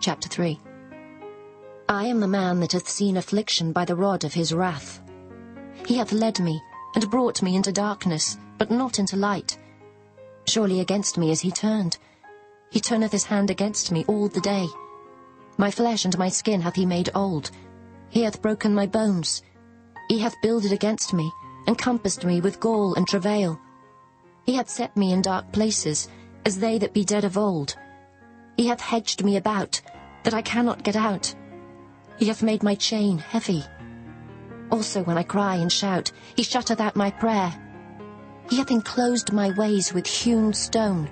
Chapter 3. I am the man that hath seen affliction by the rod of his wrath. He hath led me, and brought me into darkness, but not into light. Surely against me is he turned. He turneth his hand against me all the day. My flesh and my skin hath he made old. He hath broken my bones. He hath builded against me, and compassed me with gall and travail. He hath set me in dark places, as they that be dead of old. He hath hedged me about, that I cannot get out. He hath made my chain heavy. Also when I cry and shout, he shutteth out my prayer. He hath enclosed my ways with hewn stone.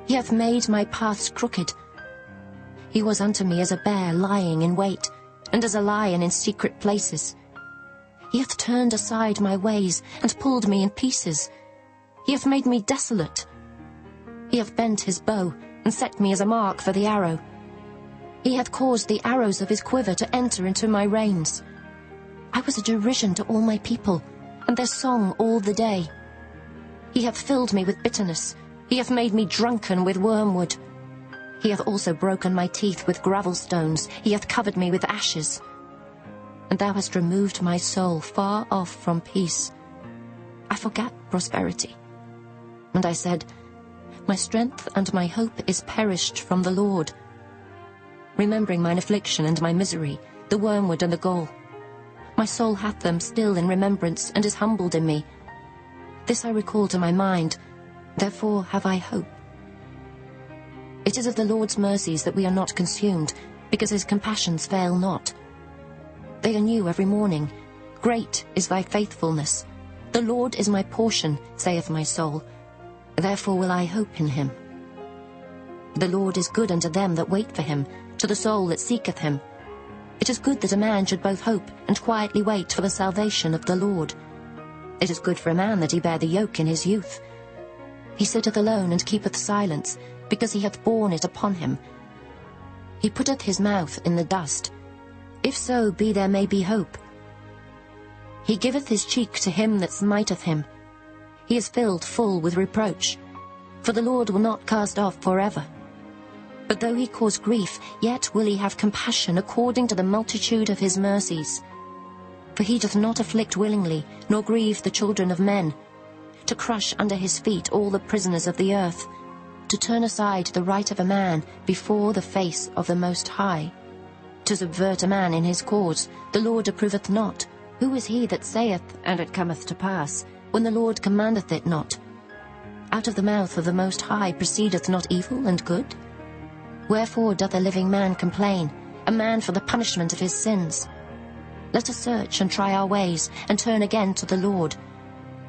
He hath made my paths crooked. He was unto me as a bear lying in wait, and as a lion in secret places. He hath turned aside my ways, and pulled me in pieces. He hath made me desolate. He hath bent his bow, and set me as a mark for the arrow. He hath caused the arrows of his quiver to enter into my reins. I was a derision to all my people, and their song all the day. He hath filled me with bitterness. He hath made me drunken with wormwood. He hath also broken my teeth with gravel stones. He hath covered me with ashes. And thou hast removed my soul far off from peace. I forgat prosperity. And I said, my strength and my hope is perished from the Lord. Remembering mine affliction and my misery, the wormwood and the gall. My soul hath them still in remembrance, and is humbled in me. This I recall to my mind, therefore have I hope. It is of the Lord's mercies that we are not consumed, because his compassions fail not. They are new every morning. Great is thy faithfulness. The Lord is my portion, saith my soul. Therefore will I hope in him. The Lord is good unto them that wait for him, to the soul that seeketh him. It is good that a man should both hope and quietly wait for the salvation of the Lord. It is good for a man that he bear the yoke in his youth. He sitteth alone and keepeth silence, because he hath borne it upon him. He putteth his mouth in the dust. If so be there may be hope. He giveth his cheek to him that smiteth him. He is filled full with reproach. For the Lord will not cast off forever. But though he cause grief, yet will he have compassion according to the multitude of his mercies. For he doth not afflict willingly, nor grieve the children of men, to crush under his feet all the prisoners of the earth, to turn aside the right of a man before the face of the Most High. To subvert a man in his cause, the Lord approveth not. Who is he that saith, and it cometh to pass, when the Lord commandeth it not? Out of the mouth of the Most High proceedeth not evil and good? Wherefore doth a living man complain, a man for the punishment of his sins? Let us search and try our ways, and turn again to the Lord.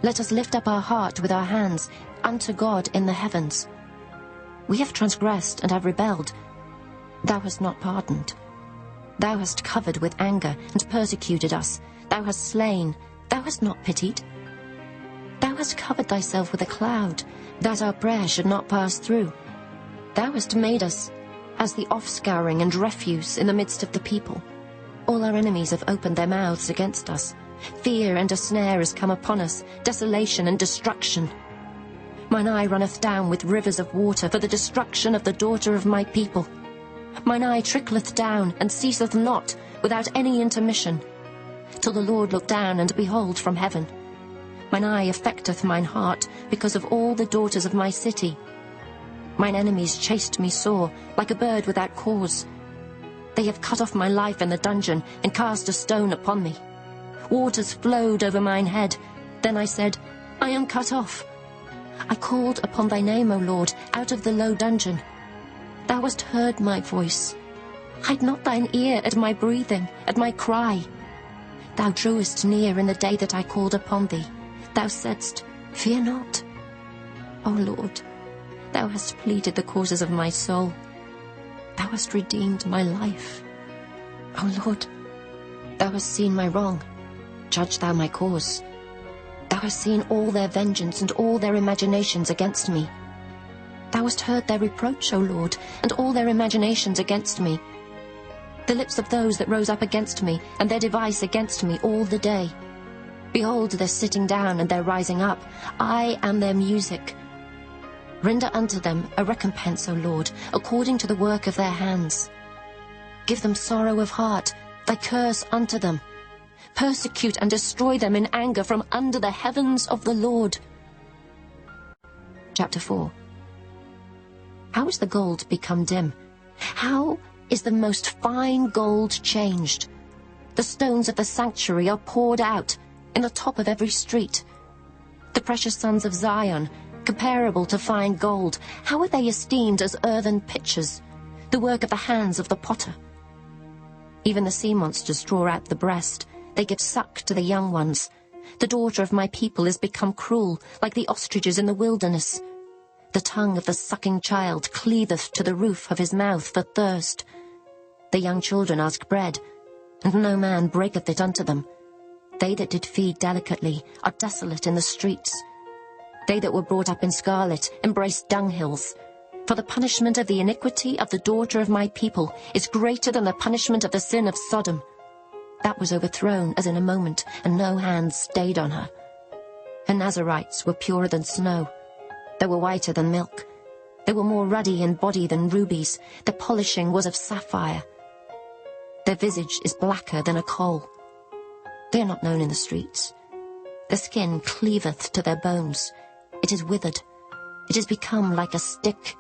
Let us lift up our heart with our hands unto God in the heavens. We have transgressed and have rebelled. Thou hast not pardoned. Thou hast covered with anger and persecuted us. Thou hast slain. Thou hast not pitied. Thou hast covered thyself with a cloud, that our prayer should not pass through. Thou hast made us as the offscouring and refuse in the midst of the people. All our enemies have opened their mouths against us. Fear and a snare is come upon us, desolation and destruction. Mine eye runneth down with rivers of water for the destruction of the daughter of my people. Mine eye trickleth down and ceaseth not without any intermission, till the Lord look down and behold from heaven. Mine eye affecteth mine heart because of all the daughters of my city. Mine enemies chased me sore, like a bird without cause. They have cut off my life in the dungeon, and cast a stone upon me. Waters flowed over mine head. Then I said, I am cut off. I called upon thy name, O Lord, out of the low dungeon. Thou hast heard my voice. Hide not thine ear at my breathing, at my cry. Thou drewest near in the day that I called upon thee. Thou saidst, fear not. O Lord, thou hast pleaded the causes of my soul. Thou hast redeemed my life. O Lord, thou hast seen my wrong. Judge thou my cause. Thou hast seen all their vengeance and all their imaginations against me. Thou hast heard their reproach, O Lord, and all their imaginations against me. The lips of those that rose up against me, and their device against me all the day. Behold their sitting down and their rising up. I am their music. Render unto them a recompense, O Lord, according to the work of their hands. Give them sorrow of heart, thy curse unto them. Persecute and destroy them in anger from under the heavens of the Lord. Chapter 4. How is the gold become dim? How is the most fine gold changed? The stones of the sanctuary are poured out in the top of every street. The precious sons of Zion, comparable to fine gold, how are they esteemed as earthen pitchers, the work of the hands of the potter? Even the sea monsters draw out the breast, they give suck to the young ones. The daughter of my people is become cruel, like the ostriches in the wilderness. The tongue of the sucking child cleaveth to the roof of his mouth for thirst. The young children ask bread, and no man breaketh it unto them. They that did feed delicately are desolate in the streets. They that were brought up in scarlet embrace dunghills. For the punishment of the iniquity of the daughter of my people is greater than the punishment of the sin of Sodom. That was overthrown as in a moment, and no hand stayed on her. Her Nazarites were purer than snow. They were whiter than milk. They were more ruddy in body than rubies. Their polishing was of sapphire. Their visage is blacker than a coal. They are not known in the streets. Their skin cleaveth to their bones. It is withered. It is become like a stick.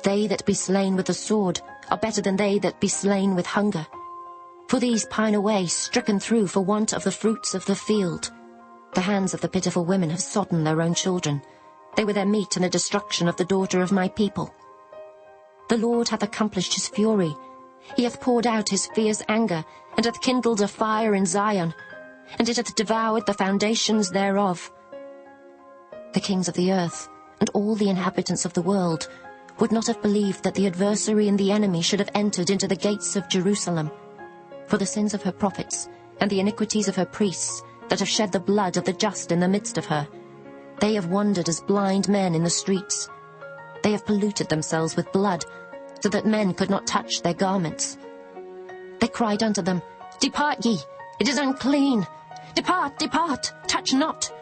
They that be slain with the sword are better than they that be slain with hunger. For these pine away, stricken through for want of the fruits of the field. The hands of the pitiful women have sodden their own children. They were their meat in the destruction of the daughter of my people. The Lord hath accomplished his fury. He hath poured out his fierce anger, and hath kindled a fire in Zion, and it hath devoured the foundations thereof. The kings of the earth, and all the inhabitants of the world, would not have believed that the adversary and the enemy should have entered into the gates of Jerusalem. For the sins of her prophets, and the iniquities of her priests, that have shed the blood of the just in the midst of her, they have wandered as blind men in the streets. They have polluted themselves with blood, so that men could not touch their garments. They cried unto them, Depart ye, it is unclean. Depart, depart, touch not.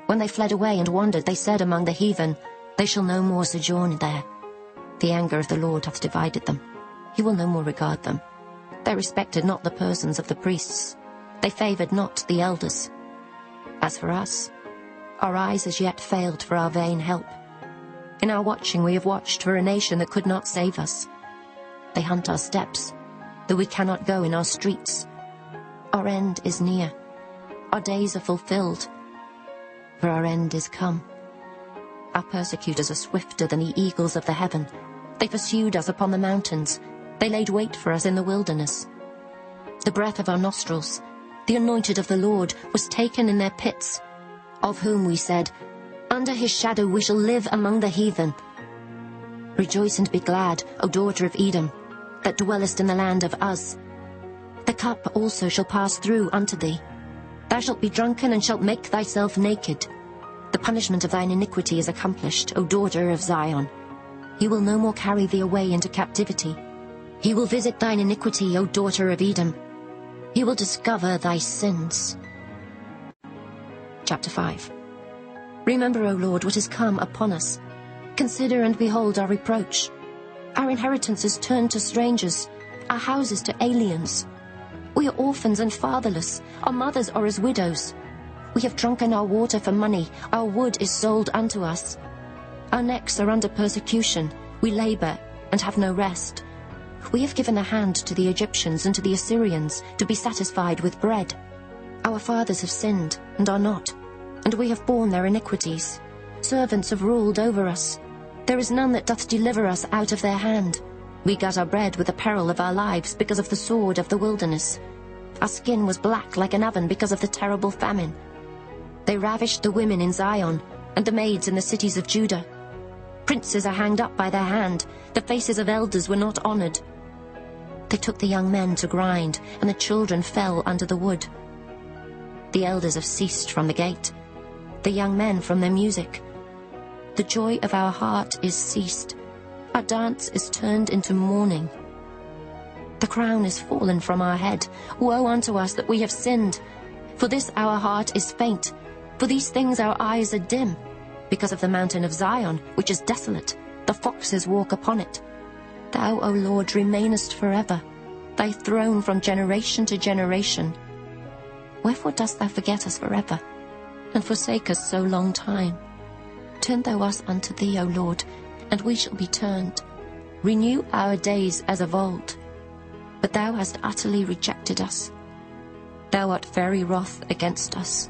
When they fled away and wandered, they said among the heathen, They shall no more sojourn there. The anger of the Lord hath divided them. He will no more regard them. They respected not the persons of the priests. They favoured not the elders. As for us, our eyes as yet failed for our vain help. In our watching we have watched for a nation that could not save us. They hunt our steps, though we cannot go in our streets. Our end is near. Our days are fulfilled, for our end is come. Our persecutors are swifter than the eagles of the heaven. They pursued us upon the mountains. They laid wait for us in the wilderness. The breath of our nostrils, the anointed of the Lord, was taken in their pits, of whom we said, Under his shadow we shall live among the heathen. Rejoice and be glad, O daughter of Edom, that dwellest in the land of Uz. The cup also shall pass through unto thee. Thou shalt be drunken and shalt make thyself naked. The punishment of thine iniquity is accomplished, O daughter of Zion. He will no more carry thee away into captivity. He will visit thine iniquity, O daughter of Edom. He will discover thy sins. Chapter 5. Remember, O Lord, what is come upon us. Consider and behold our reproach. Our inheritance is turned to strangers, our houses to aliens. We are orphans and fatherless, our mothers are as widows. We have drunken our water for money, our wood is sold unto us. Our necks are under persecution, we labor and have no rest. We have given a hand to the Egyptians and to the Assyrians to be satisfied with bread. Our fathers have sinned and are not, and we have borne their iniquities. Servants have ruled over us. There is none that doth deliver us out of their hand. We got our bread with the peril of our lives because of the sword of the wilderness. Our skin was black like an oven because of the terrible famine. They ravished the women in Zion and the maids in the cities of Judah. Princes are hanged up by their hand. The faces of elders were not honored. They took the young men to grind, and the children fell under the wood. The elders have ceased from the gate, the young men from their music. The joy of our heart is ceased. Our dance is turned into mourning. The crown is fallen from our head. Woe unto us that we have sinned. For this our heart is faint. For these things our eyes are dim. Because of the mountain of Zion, which is desolate, the foxes walk upon it. Thou, O Lord, remainest forever. thy throne from generation to generation. Wherefore dost thou forget us forever, and forsake us so long time? Turn thou us unto thee, O Lord, and we shall be turned. Renew our days as of old. But thou hast utterly rejected us. Thou art very wroth against us.